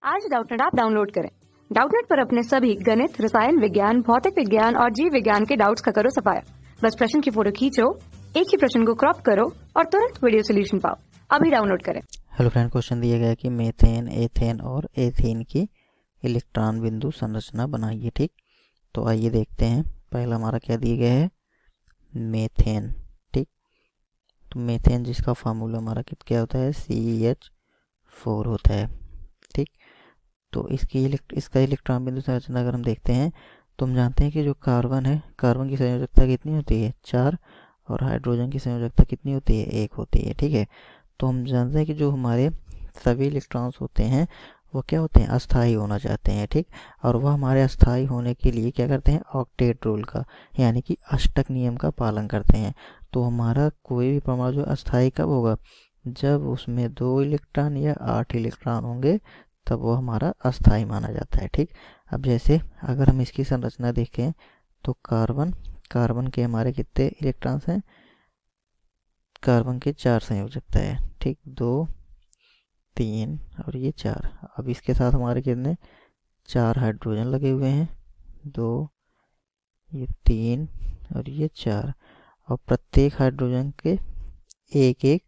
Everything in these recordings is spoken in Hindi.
आज डाउटनेट ऐप डाउनलोड करें। डाउटनेट पर अपने सभी गणित, रसायन विज्ञान, भौतिक विज्ञान और जीव विज्ञान के डाउट्स का करो सफाया। बस प्रश्न की फोटो खींचो, एक ही प्रश्न को क्रॉप करो और तुरंत वीडियो सोल्यूशन पाओ। अभी डाउनलोड करें। हेलो फ्रेंड, क्वेश्चन दिया गया है कि मीथेन, एथेन और एथेन की इलेक्ट्रॉन बिंदु संरचना बनाइए। ठीक, तो आइए देखते हैं। पहला हमारा क्या दिया गया है, मीथेन। ठीक, तो मीथेन जिसका फार्मूला हमारा क्या होता है, CH4 होता है। ठीक, तो इसका इलेक्ट्रॉन बिंदु संरचना अगर हम देखते हैं तो हम जानते हैं कि जो कार्बन है, कार्बन की संयोजकता कितनी होती है, 4, और हाइड्रोजन की संयोजकता कितनी होती है, 1 होती है। ठीक है, तो हम जानते हैं कि जो हमारे सभी इलेक्ट्रॉन्स होते हैं वो क्या होते हैं, अस्थायी होना चाहते हैं। ठीक, और वह हमारे अस्थायी होने के लिए क्या करते हैं, ऑक्टेट रूल का यानी कि अष्टक नियम का पालन करते हैं। तो हमारा कोई भी परमाणु जो अस्थायी कब होगा, जब उसमें 2 इलेक्ट्रॉन या 8 इलेक्ट्रॉन होंगे, तब वो हमारा अस्थायी माना जाता है। ठीक, अब जैसे अगर हम इसकी संरचना देखें तो कार्बन के हमारे कितने इलेक्ट्रॉन्स हैं, कार्बन के 4 संयोजकता है। ठीक, 2, 3 और ये 4। अब इसके साथ हमारे कितने, 4 हाइड्रोजन लगे हुए हैं, 2, ये 3 और ये 4। और प्रत्येक हाइड्रोजन के एक एक,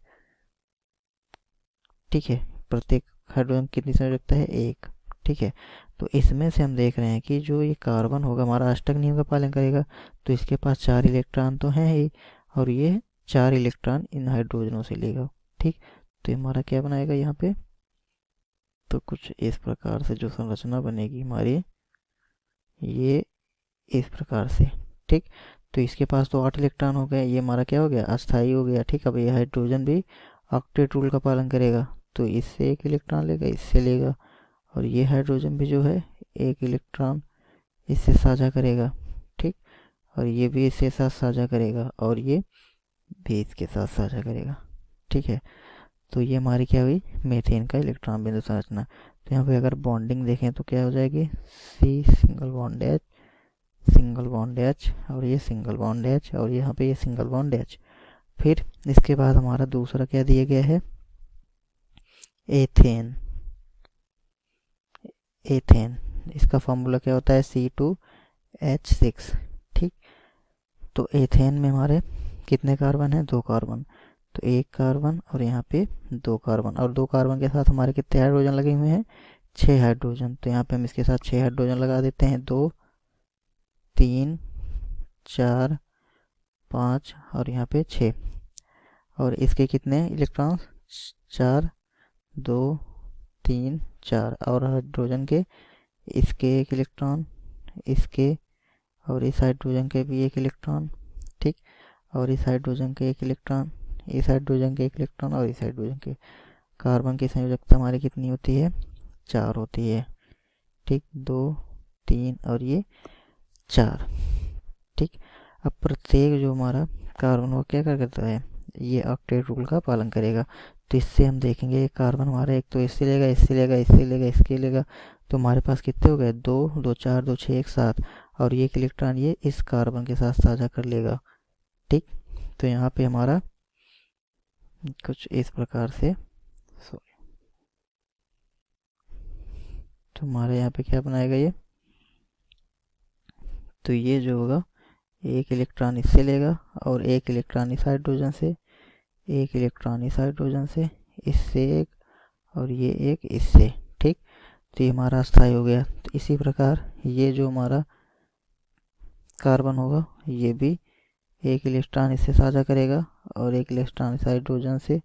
ठीक है, प्रत्येक हाइड्रोजन कितनी संयोजकता है, 1। ठीक है, तो इसमें से हम देख रहे हैं कि जो ये कार्बन होगा हमारा अष्टक नियम का पालन करेगा, तो इसके पास 4 इलेक्ट्रॉन तो हैं ही, और ये 4 इलेक्ट्रॉन इन हाइड्रोजनों से लेगा। ठीक, तो ये हमारा क्या बनाएगा यहाँ पे, तो कुछ इस प्रकार से जो संरचना बनेगी हमारी, ये इस प्रकार से। ठीक, तो इसके पास तो 8 इलेक्ट्रॉन हो गए, ये हमारा क्या हो गया, अस्थायी हो गया। ठीक, अब ये हाइड्रोजन भी ऑक्टेट रूल का पालन करेगा, तो इससे 1 इलेक्ट्रॉन लेगा, इससे लेगा, और ये हाइड्रोजन भी जो है 1 इलेक्ट्रॉन इससे साझा करेगा। ठीक, और ये भी इसके साथ साझा करेगा, और ये भी इसके साथ साझा करेगा। ठीक है, तो ये हमारी क्या हुई, मीथेन का इलेक्ट्रॉन बिंदु संरचना। तो यहाँ पे अगर बॉन्डिंग देखें तो क्या हो जाएगी, C सिंगल बॉन्ड H और ये सिंगल बॉन्ड H और यहाँ पे ये सिंगल बॉन्ड H। फिर इसके बाद हमारा दूसरा क्या दिया गया है, एथेन। इसका फॉर्मूला क्या होता है, C2H6। ठीक, तो एथेन में हमारे कितने कार्बन हैं, 2 कार्बन, तो 1 कार्बन और यहाँ पे 2 कार्बन, और 2 कार्बन के साथ हमारे कितने हाइड्रोजन लगे हुए हैं, 6 हाइड्रोजन। तो यहाँ पे हम इसके साथ 6 हाइड्रोजन लगा देते हैं, 2, 3, 4, 5 और यहाँ पे 6। और इसके कितने इलेक्ट्रॉन, 4, 2, 3, 4, और हाइड्रोजन के इसके 1 इलेक्ट्रॉन, इसके और इस हाइड्रोजन के भी 1 इलेक्ट्रॉन। ठीक, और इस हाइड्रोजन के 1 इलेक्ट्रॉन, इस हाइड्रोजन के 1 इलेक्ट्रॉन और इस हाइड्रोजन के। कार्बन की संयोजकता हमारी कितनी होती है, 4 होती है। ठीक, 2, 3 और ये 4। ठीक, अब प्रत्येक जो हमारा कार्बन वो क्या करता है, ये ऑक्टेट रूल का पालन करेगा। तो इससे हम देखेंगे कार्बन हमारा एक तो इससे लेगा, इससे लेगा, इससे लेगा, इसके लेगा, तो हमारे पास कितने हो गए, 2, 2, 4, 2, 6, 1, 7, और ये 1 इलेक्ट्रॉन ये इस कार्बन के साथ साझा कर लेगा। ठीक, तो यहाँ पे हमारा कुछ इस प्रकार से, तो हमारे यहाँ पे क्या बनाएगा ये, तो ये जो होगा 1 इलेक्ट्रॉन इससे लेगा, और 1 इलेक्ट्रॉन इस हाइड्रोजन से, 1 इलेक्ट्रॉन इस हाइड्रोजन से, इससे 1 और ये 1 इससे। ठीक, तो ये हमारा अस्थायी हो गया। तो इसी प्रकार ये जो हमारा कार्बन होगा ये भी 1 इलेक्ट्रॉन इससे साझा करेगा, और 1 इलेक्ट्रॉन इस हाइड्रोजन से,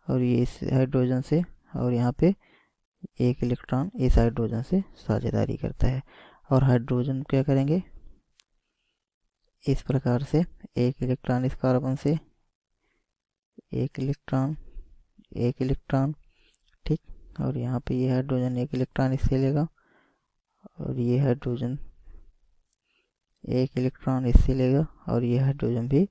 और ये इस हाइड्रोजन से, और यहाँ पे 1 इलेक्ट्रॉन इस हाइड्रोजन से साझेदारी करता है। और हाइड्रोजन क्या करेंगे, इस प्रकार से 1 इलेक्ट्रॉन इस कार्बन से, 1 इलेक्ट्रॉन, 1 इलेक्ट्रॉन। ठीक, और यहाँ पे ये हाइड्रोजन 1 इलेक्ट्रॉन इससे लेगा, और ये हाइड्रोजन 1 इलेक्ट्रॉन इससे लेगा, और ये हाइड्रोजन भी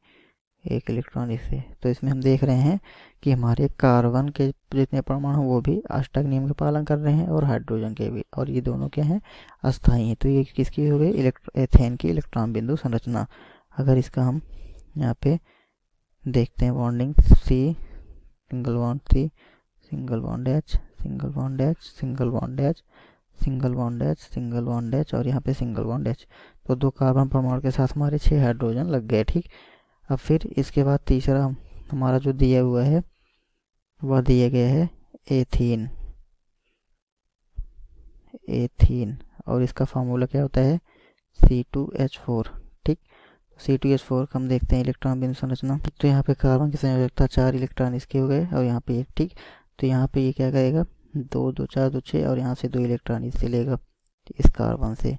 1 इलेक्ट्रॉन इससे। तो इसमें हम देख रहे हैं कि हमारे कार्बन के जितने परमाणु वो भी अष्टक नियम का पालन कर रहे हैं, और हाइड्रोजन के भी, और ये दोनों क्या हैं, अस्थायी हैं। तो ये किसकी हो गई, एथेन की इलेक्ट्रॉन बिंदु संरचना। अगर इसका हम यहाँ पे देखते हैं bonding, C single bond C single bond H single bond H, single bond H, single bond H, single bond H और यहाँ पे सिंगल बॉन्ड H। तो 2 कार्बन परमाणु के साथ हमारे 6 हाइड्रोजन लग गए, ठीक। अब फिर इसके बाद तीसरा हमारा जो दिया हुआ है वह दिया गया है एथीन। एथीन और इसका फार्मूला क्या होता है C2H4, ठीक। C2H4 का हम देखते हैं इलेक्ट्रॉन बिंदु संरचना। तो यहाँ पे कार्बन की संयोजकता 4 इलेक्ट्रॉन इसके हो गए और यहाँ पे 1, ठीक। तो यहाँ पे ये क्या करेगा 2 2 4 2 6 और यहाँ से 2 इलेक्ट्रॉन इससे लेगा इस कार्बन से,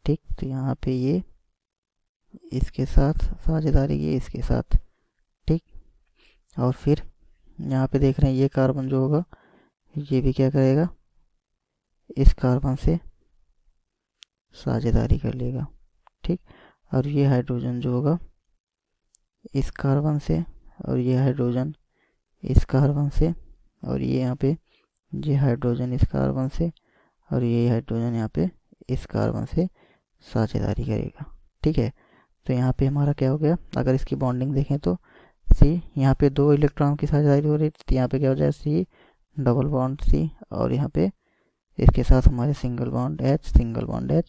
ठीक। तो यहाँ पे ये इसके साथ साझेदारी, ये इसके साथ, ठीक। और फिर यहाँ पे देख रहे हैं ये कार्बन जो होगा ये भी क्या करेगा इस कार्बन से साझेदारी कर लेगा, ठीक। और ये हाइड्रोजन जो होगा इस कार्बन से और ये हाइड्रोजन इस कार्बन से और ये यहाँ पे ये हाइड्रोजन इस कार्बन से और ये हाइड्रोजन यहाँ पे इस कार्बन से साझेदारी करेगा, ठीक है। तो यहाँ पे हमारा क्या हो गया, अगर इसकी बॉन्डिंग देखें तो सी यहाँ पे 2 इलेक्ट्रॉन की साझेदारी हो रही थी, यहाँ पे क्या हो जाए C डबल बॉन्ड C और यहाँ पे इसके साथ हमारे single bond H, single bond H,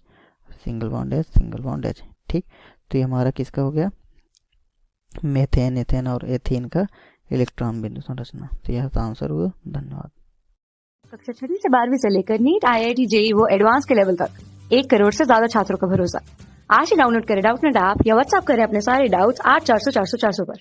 single bond H, single bond H, ठीक। तो ये हमारा किसका हो गया मेथेन, एथेन और एथीन का इलेक्ट्रॉन बिंदु संरचना। तो यह था आंसर हुआ। धन्यवाद। कक्षा 6 से 12वीं से लेकर नीट, IIT, JEE वो एडवांस के लेवल तक 1 करोड़ से ज्यादा छात्रों का भरोसा। आज ही डाउनलोड करें डाउटनेट ऐप या व्हाट्सएप करें अपने सारे डाउट्स 8400 400 400 पर।